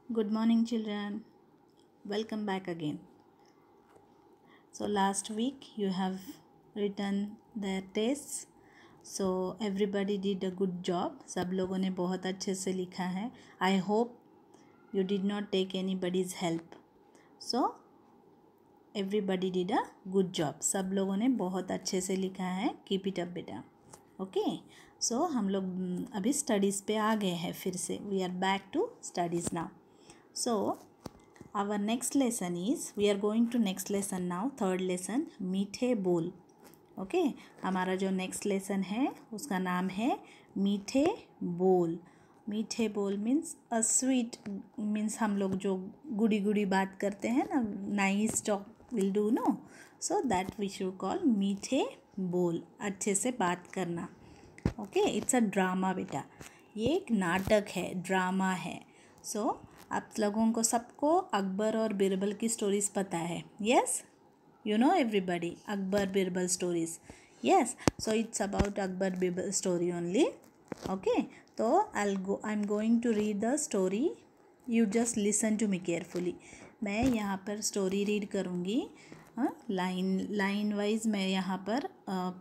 Good morning, children. Welcome back again. So, last week you have written their tests. So, everybody did a good job. सब लोगों ने बहुत अच्छे से लिखा है. I hope you did not take anybody's help. So, everybody did a good job. सब लोगों ने बहुत अच्छे से लिखा है. Keep it up, बेटा. ओके सो हम लोग अभी स्टडीज़ पे आ गए हैं फिर से. We are back to studies now. So our next lesson is we are going to next lesson now. Third lesson मीठे बोल. ओके हमारा जो नेक्स्ट लेसन है उसका नाम है मीठे बोल. मीठे बोल मीन्स अ स्वीट मीन्स हम लोग जो गुड़ी गुड़ी बात करते हैं ना, nice talk will do no. So that we should call मीठे बोल. अच्छे से बात करना. ओके इट्स अ ड्रामा बेटा. ये एक नाटक है, ड्रामा है. सो आप लोगों को सबको अकबर और बिरबल की स्टोरीज़ पता है. Yes you know everybody Akbar Birbal stories. Yes, so it's about Akbar Birbal story only. Okay, so I'm going to read the story. You just listen to me carefully. मैं यहाँ पर स्टोरी रीड करूँगी. Line wise मैं यहाँ पर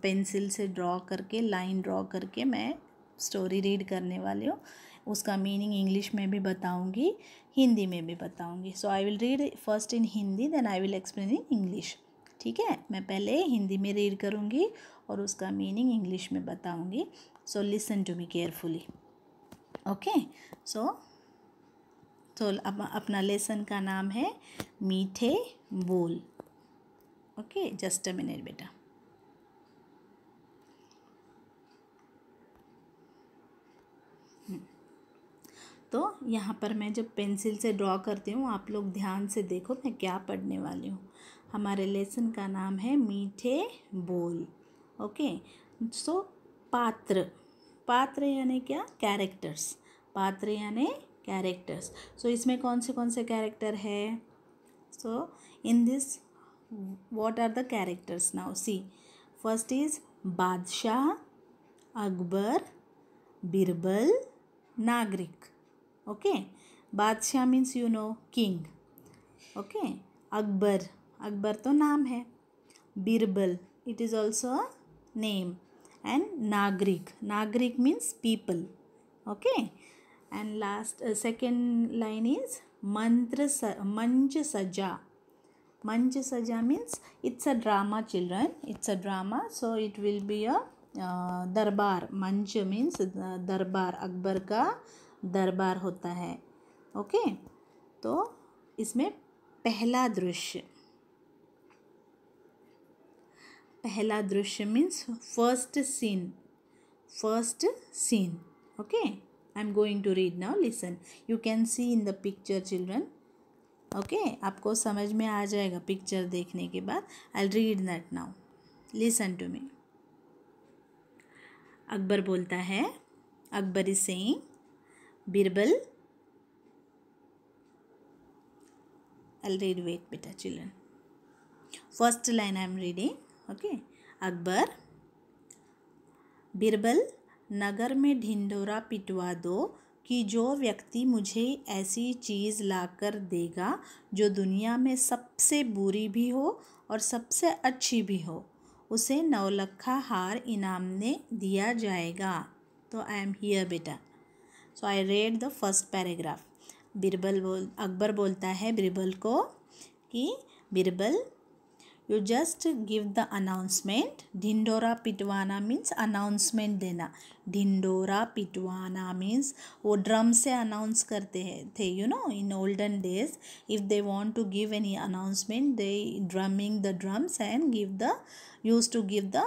pencil से draw करके line draw करके मैं स्टोरी रीड करने वाली हूँ. उसका मीनिंग इंग्लिश में भी बताऊँगी, हिंदी में भी बताऊँगी. So I will read first in Hindi, then I will explain in English. ठीक है, मैं पहले हिंदी में रीड करूँगी और उसका मीनिंग इंग्लिश में बताऊँगी. So listen to me carefully. Okay so अपना लेसन का नाम है मीठे बोल. ओके जस्ट अ मिनट बेटा. तो यहाँ पर मैं जब पेंसिल से ड्रॉ करती हूँ आप लोग ध्यान से देखो मैं क्या पढ़ने वाली हूँ. हमारे लेसन का नाम है मीठे बोल. ओके सो पात्र. पात्र यानी क्या? कैरेक्टर्स. पात्र यानी कैरेक्टर्स. सो इसमें कौन से कैरेक्टर है? So in this what are the characters now? See first is बादशाह, अकबर, बिरबल, नागरिक. ओके बादशाह means you know king. Okay Akbar तो नाम है. Birbal it is also a name. And नागरिक means people. Okay and last second line is मंच सजा. मंच सजा means it's a drama children. It's a drama so it will be a दरबार. मंच मीन्स दरबार. अकबर का दरबार होता है. ओके तो इसमें पहला दृश्य means first scene. Okay I am going to read now. Listen you can see in the picture children. Okay आपको समझ में आ जाएगा पिक्चर देखने के बाद. I read that now. Listen to me. Akbar बोलता है, Akbar is saying, Birbal. I'll read, wait beta children. First line I am reading. Okay. Akbar, Birbal नगर में ढिंढोरा पिटवा दो कि जो व्यक्ति मुझे ऐसी चीज़ लाकर देगा जो दुनिया में सबसे बुरी भी हो और सबसे अच्छी भी हो, उसे 9 लखा हार इनाम में दिया जाएगा. तो आई एम हियर बेटा. So I read the first paragraph. Akbar बोलता है बिरबल को कि Birbal you just give the announcement. ढिंडोरा पिटवाना मीन्स अनाउंसमेंट देना. ढिंडोरा पिटवाना मीन्स वो ड्रम से अनाउंस करते हैं थे. You know in olden days if they want to give any announcement they drumming the drums and use to give the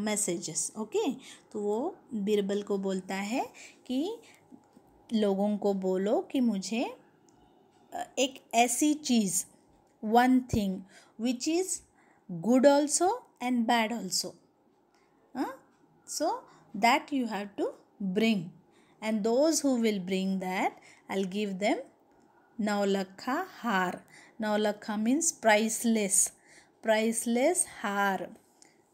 messages. Okay तो वो बिरबल को बोलता है कि लोगों को बोलो कि मुझे एक ऐसी चीज़, one thing which is good also and bad also, so that you have to bring and those who will bring that I will give them 9 लखा हार. 9 लखा मीन्स प्राइसलेस हार.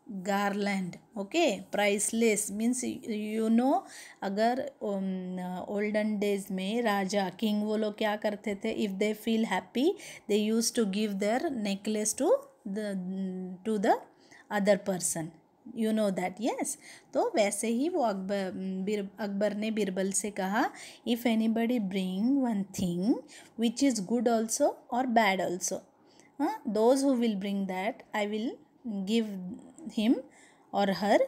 garland. Okay, priceless means you know, अगर olden days में राजा king वो लोग क्या करते थे, if they feel happy they used to give their necklace to the other person, you know that. yes, तो वैसे ही वो अकबर ने बीरबल से कहा, if anybody bring one thing which is good also or bad also, those who will bring that I will give him or her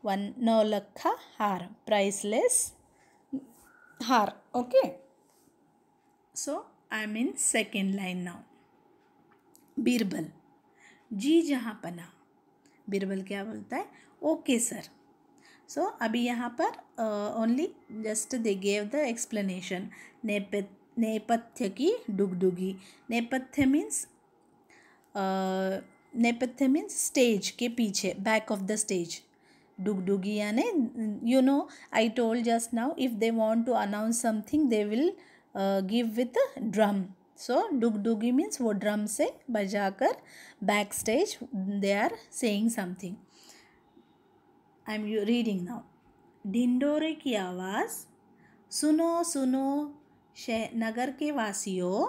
one Naulakha हार, priceless हार. Okay, so I'm in second line now. Birbal, जी जहाँ पना. बीरबल क्या बोलता है, okay sir. सो अभी यहाँ पर only just they gave the explanation. नेपथ्य की डुगडुगी. नेपथ्य मीन्स स्टेज के पीछे, बैक ऑफ द स्टेज. डुगडुगी यानी, you know, I told just now, if they want to announce something they will give with drum. So डुगडुगी मीन्स वो ड्रम से बजाकर back stage they are saying something. I am reading now. ढिंडोरे की आवाज़ सुनो सुनो नगर के वासियों,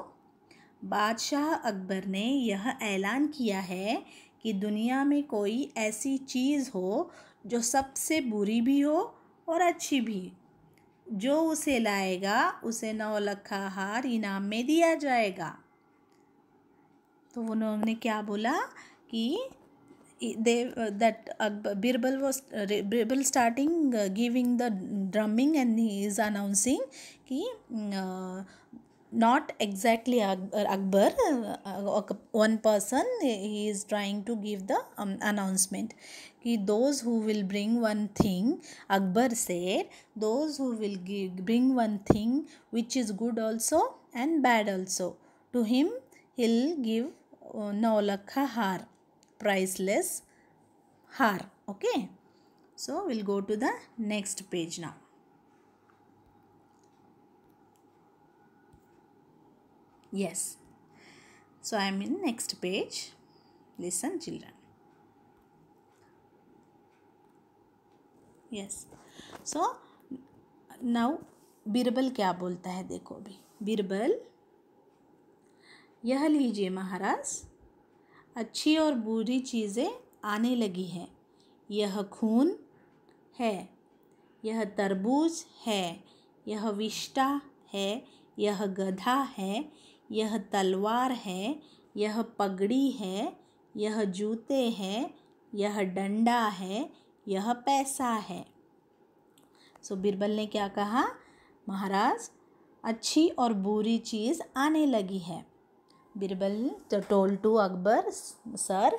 बादशाह अकबर ने यह ऐलान किया है कि दुनिया में कोई ऐसी चीज़ हो जो सबसे बुरी भी हो और अच्छी भी. जो उसे लाएगा उसे 9 लखा हार इनाम में दिया जाएगा. तो उन्होंने क्या बोला कि Birbal starting giving the drumming and he is announcing कि not exactly Akbar, one person he is trying to give the announcement कि those who will bring one thing, Akbar said, those who will bring one thing which is good also and bad also, to him he'll give 9 lakha har, priceless har. Okay, so we'll go to the next page now. Yes, so I am in next page. Listen children. Yes, so now Birbal क्या बोलता है, देखो अभी. बीरबल, यह लीजिए महाराज, अच्छी और बुरी चीज़ें आने लगी हैं. यह खून है, यह तरबूज है, यह विष्टा है, यह गधा है, यह तलवार है, यह पगड़ी है, यह जूते हैं, यह डंडा है, यह पैसा है. सो बीरबल ने क्या कहा, महाराज अच्छी और बुरी चीज़ आने लगी है. Birbal told to Akbar, sir,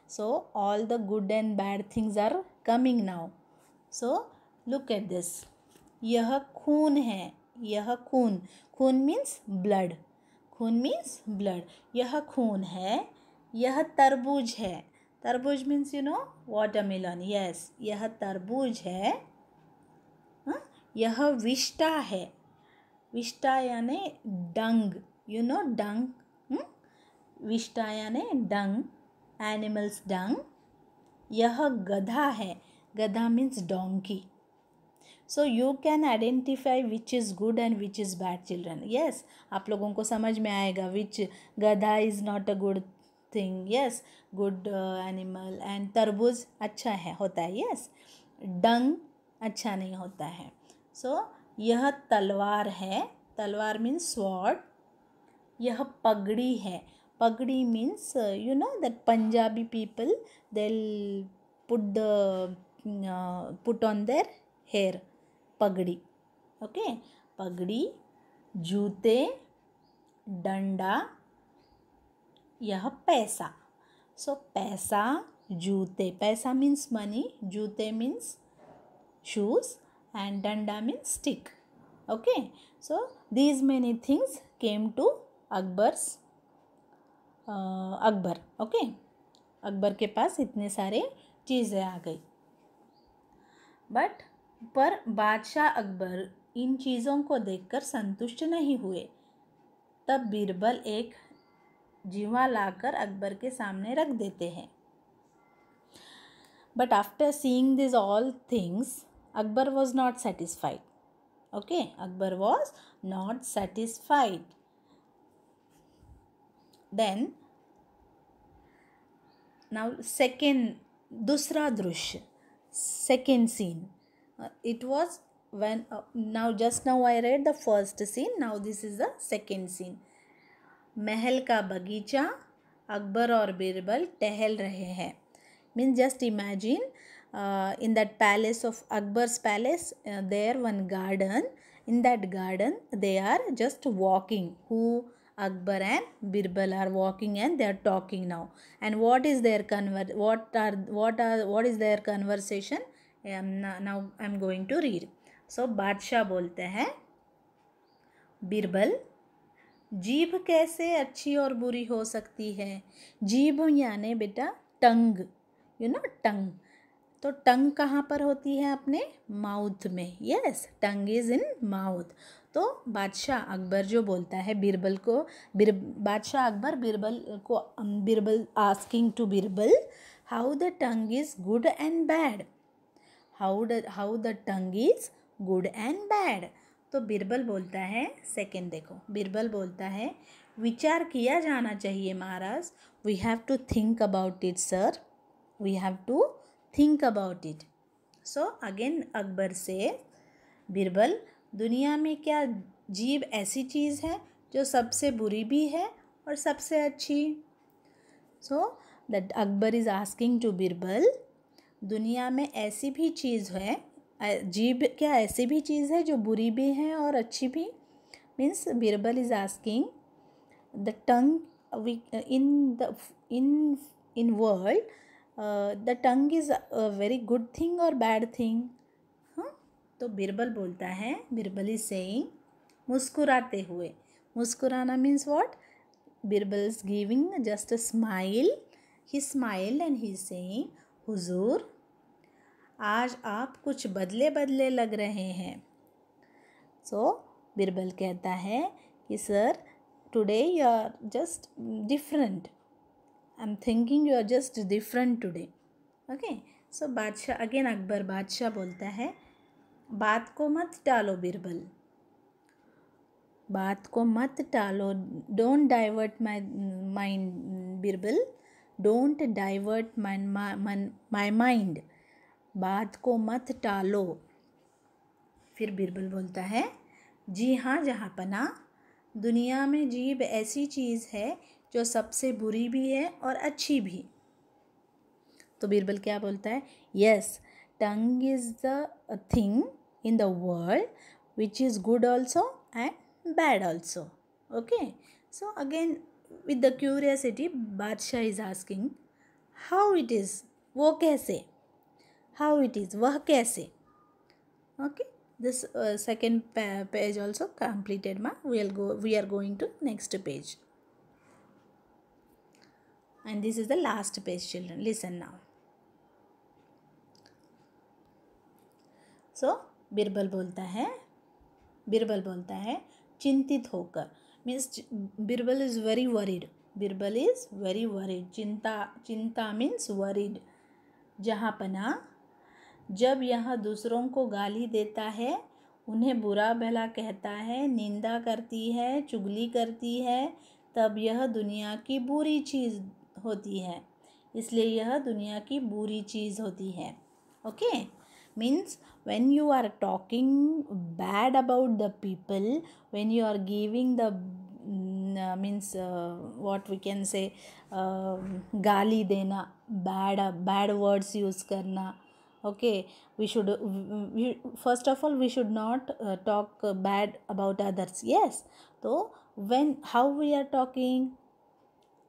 so all the good and bad things are coming now. So look at this. यह खून है, यह खून, खून means blood, खून means blood. यह खून है, यह तरबूज है. तरबूज means you know watermelon. yes, यह तरबूज है. यह विष्टा है. विष्टा यानी डंग, you know डंग. विष्टा यानी डंग, एनिमल्स डंग. यह गधा है. गधा means donkey. So you can identify which is good and which is bad children. Yes, आप लोगों को समझ में आएगा विच गधा is not a good thing. Yes, good animal. And तरबूज अच्छा है, होता है. यस, डंग अच्छा नहीं होता है. सो यह तलवार है. तलवार मीन्स स्वॉर्ड. यह पगड़ी है. पगड़ी means you know that Punjabi people they'll put on their hair पगड़ी. okay, पगड़ी. जूते, डंडा, यह पैसा. so पैसा, जूते. पैसा means money, जूते means shoes and डंडा means stick. okay, so these many things came to Akbar. Okay, Akbar के पास इतने सारे चीज़ें आ गई. पर बादशाह अकबर इन चीज़ों को देखकर संतुष्ट नहीं हुए. तब बीरबल एक जीवा लाकर अकबर के सामने रख देते हैं. But after seeing these all things, Akbar was not satisfied. Okay, Akbar was not satisfied. Then now दूसरा दृश्य, second scene. It was when now just now I read the first scene. Now this is the second scene. महल का बगीचा, अकबर और बीरबल टहल रहे हैं. Means just imagine in that palace of Akbar's palace, there one garden. In that garden they are just walking. Who? Akbar and Birbal are walking and they are talking now. And what is their what is their conversation? Now I am going to read. So बादशाह बोलते हैं, बीरबल, जीभ कैसे अच्छी और बुरी हो सकती है. जीभ यानी बेटा टंग, यू नो टंग. तो टंग कहाँ पर होती है? अपने माउथ में. Yes, tongue is in mouth. तो बादशाह अकबर जो बोलता है बीरबल को, बादशाह Akbar Birbal asking to Birbal how the tongue is good and bad. How the tongue is good and bad. तो बीरबल बोलता है, सेकेंड देखो, बीरबल बोलता है, विचार किया जाना चाहिए महाराज. We have to think about it sir. We have to think about it. So again Akbar says, Birbal, दुनिया में क्या जीभ ऐसी चीज़ है जो सबसे बुरी भी है और सबसे अच्छी. So that Akbar is asking to Birbal, दुनिया में ऐसी भी चीज़ है, जीभ क्या ऐसी भी चीज़ है जो बुरी भी है और अच्छी भी. Means Birbal is asking the tongue in world, the tongue is a very good thing or bad thing. तो बीरबल बोलता है, बीरबल इज सेइंग, मुस्कुराते हुए. मुस्कुराना means what? Birbal is giving just a smile. He smile and he is saying, हुजूर, आज आप कुछ बदले बदले लग रहे हैं. सो बीरबल कहता है कि sir, today you are just different. I am thinking you are just different today. Okay. So बादशाह अगेन अकबर बादशाह बोलता है, बात को मत टालो बीरबल. बात को मत टालो. Don't divert my mind Birbal. Don't divert my mind. बात को मत टालो. फिर बीरबल बोलता है, जी हाँ जहाँपना, दुनिया में जीभ ऐसी चीज़ है जो सबसे बुरी भी है और अच्छी भी. तो बीरबल क्या बोलता है? Yes, tongue is the thing in the world which is good also and bad also. Okay. So again with the curiosity, Badshah is asking how it is, वो कैसे, how it is, वह कैसे. Okay. This second page also completed ma. We are going to next page, and this is the last page children. Listen now. So Birbal बोलता है चिंतित होकर. Means Birbal is very worried. Birbal is very worried. चिंता means worried. जहाँपना, जब यह दूसरों को गाली देता है, उन्हें बुरा भला कहता है, निंदा करती है, चुगली करती है, तब यह दुनिया की बुरी चीज़ होती है. इसलिए यह दुनिया की बुरी चीज़ होती है. Okay. Means when you are talking bad about the people, when you are giving the what we can say, गाली देना, bad words use करना. Okay, first of all we should not talk bad about others. Yes. So how we are talking?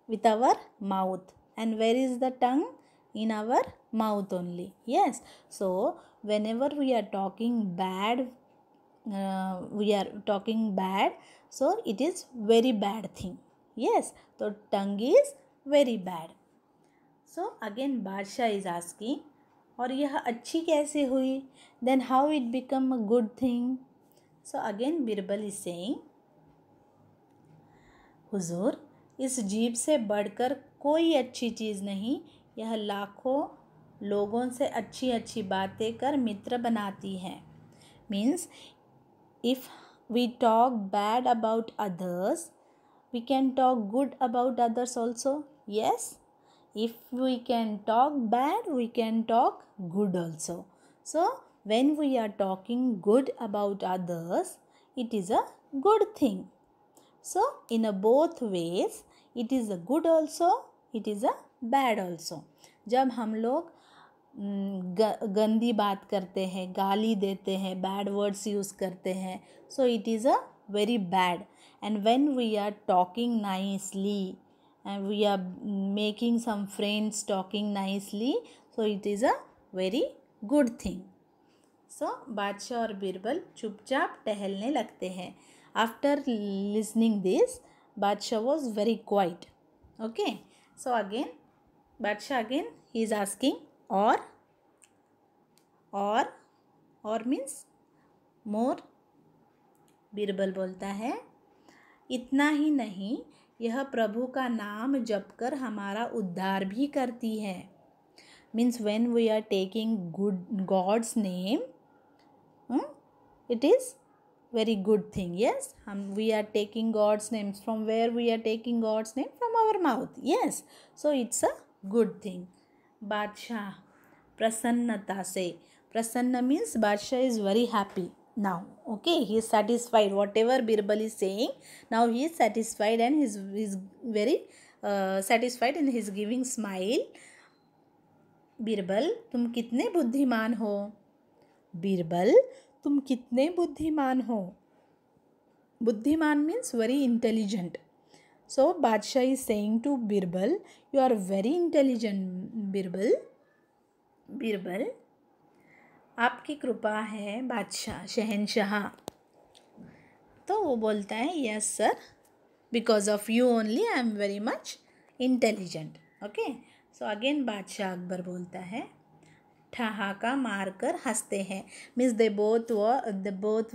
With our mouth. And where is the tongue? In our mouth only. Yes. So whenever we are talking bad, so it is very bad thing. Yes. So tongue is very bad. So again Badshah is asking, और यह अच्छी कैसे हुई? Then how it become a good thing? So again Birbal is saying, हुजूर, इस जीभ से बढ़कर कोई अच्छी चीज़ नहीं. यह लाखों लोगों से अच्छी अच्छी बातें कर मित्र बनाती है. Means if we talk bad about others, we can talk good about others also. Yes, if we can talk bad, we can talk good also. So when we are talking good about others, it is a good thing. So in a both ways, it is a good also, it is a bad also. जब हम लोग गंदी बात करते हैं, गाली देते हैं, बैड वर्ड्स यूज़ करते हैं, so it is a very bad. And when we are talking nicely and we are making some friends talking nicely, so it is a very good thing. So बादशाह और बीरबल चुपचाप टहलने लगते हैं. After listening this, बादशाह was very quiet. Okay, so again बादशाह again he is asking और means more. Birbal बोलता है इतना ही नहीं, यह प्रभु का नाम जप कर हमारा उद्धार भी करती है. Means when we are taking God's name, it is very good thing. Yes, we are taking God's names. From where we are taking God's name? From our mouth. Yes, so it's a good thing. बादशाह प्रसन्नता से, प्रसन्न means बादशाह is very happy now. Okay, he is satisfied. Whatever Birbal is saying, now he is satisfied and he is very satisfied and he is giving smile. Birbal तुम कितने बुद्धिमान हो. बीरबल तुम कितने बुद्धिमान हो. बुद्धिमान मीन्स वेरी इंटेलिजेंट. सो बादशाह is saying to Birbal, you are very intelligent Birbal. Birbal आपकी कृपा है बादशाह, शहनशाह. तो वो बोलता है yes sir, because of you only I am very much intelligent. Okay, so again बादशाह अकबर बोलता है ठहाका मारकर हंसते हैं. Means they both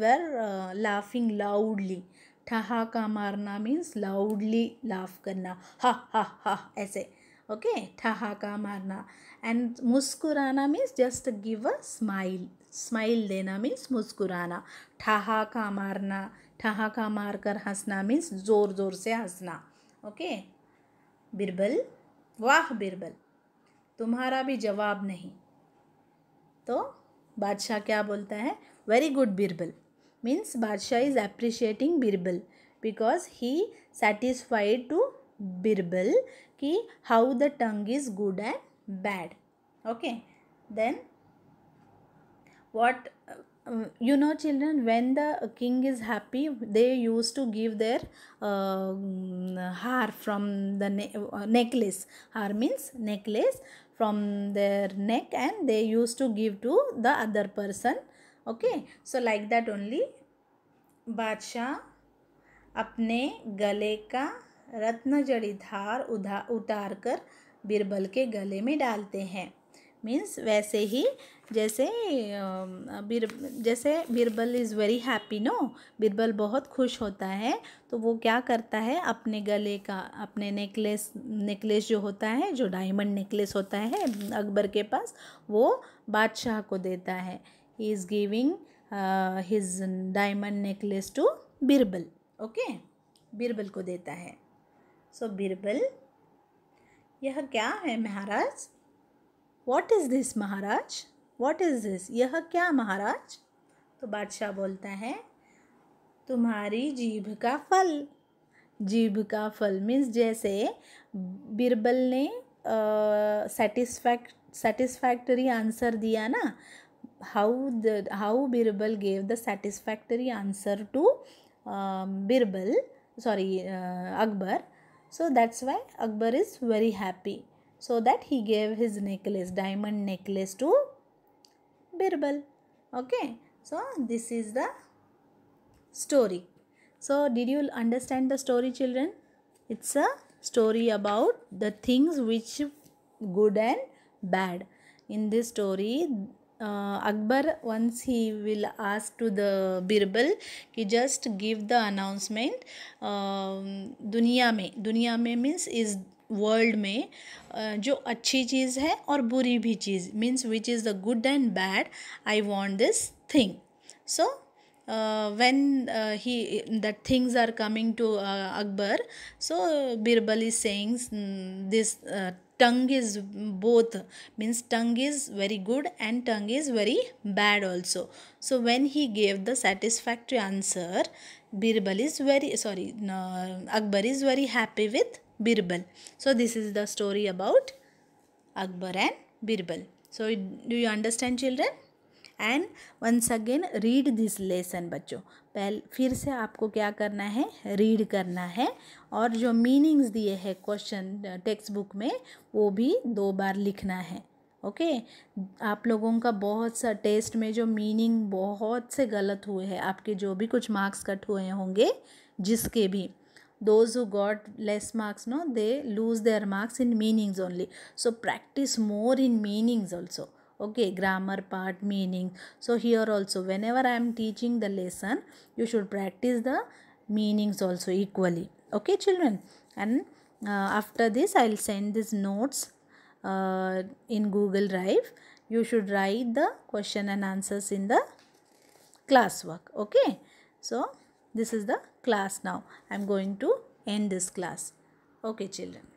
were laughing loudly. ठहाका मारना मीन्स लाउडली लाफ करना, हा हा हा ऐसे. ओके, ठहाका मारना. एंड मुस्कुराना means just give a smile. Smile देना मीन्स मुस्कुराना. ठहाका मारना, ठहाका मारकर हंसना मीन्स ज़ोर ज़ोर से हंसना. ओके. बीरबल, वाह बीरबल, तुम्हारा भी जवाब नहीं. तो बादशाह क्या बोलता है, वेरी गुड बीरबल. मीन्स बादशाह is appreciating Birbal because he satisfied to Birbal कि how the tongue is good and bad. Okay, then what you know children, when the king is happy, they used to give their har from the necklace. Har means necklace from their neck, and they used to give to the other person. Okay, so like that only बादशाह अपने गले का रत्न जड़ित हार उतार कर बीरबल के गले में डालते हैं. मीन्स वैसे ही जैसे Birbal is very happy no, Birbal बहुत खुश होता है, तो वो क्या करता है, अपने गले का, अपने नेकलेस जो होता है, जो डायमंड नेकलेस होता है अकबर के पास, वो बादशाह को देता है. He is giving his diamond necklace to Birbal. Okay, Birbal को देता है. सो बीरबल, यह क्या है महाराज. What is this Maharaj, what is this, यह क्या महाराज. तो बादशाह बोलता है तुम्हारी जीभ का फल. जीभ का फल मीन्स जैसे बीरबल ने satisfactory आंसर दिया ना, how Birbal gave the satisfactory answer to Akbar. So that's why Akbar is very happy. So that he gave his necklace, diamond necklace, to Birbal. Okay, so this is the story. So did you understand the story, children? It's a story about the things which good and bad. In this story, Akbar, once he will ask to the Birbal कि just give the announcement दुनिया में means is world में जो अच्छी चीज़ है और बुरी भी चीज़, means which is the good and bad, I want this thing. So when that things are coming to Akbar, so Birbal is saying this tongue is both, means tongue is very good and tongue is very bad also. So when he gave the satisfactory answer, Birbal is very sorry no, Akbar is very happy with Birbal. So this is the story about Akbar and Birbal. So do you understand, children? And once again read this lesson बच्चों. फिर से आपको क्या करना है, read करना है, और जो मीनिंग्स दिए हैं क्वेश्चन टेक्स्ट बुक में वो भी 2 बार लिखना है. ओके आप लोगों का बहुत सा टेस्ट में जो मीनिंग बहुत से गलत हुए हैं, आपके जो भी कुछ मार्क्स कट हुए होंगे, जिसके भी those who got less marks, no, they lose their marks in meanings only. So practice more in meanings also. Okay, grammar part, meaning. So here also whenever I am teaching the lesson, you should practice the meanings also equally. Okay children, and after this I'll send these notes in Google Drive. You should write the question and answers in the classwork. Okay, so this is the class now. I'm going to end this class. Okay children.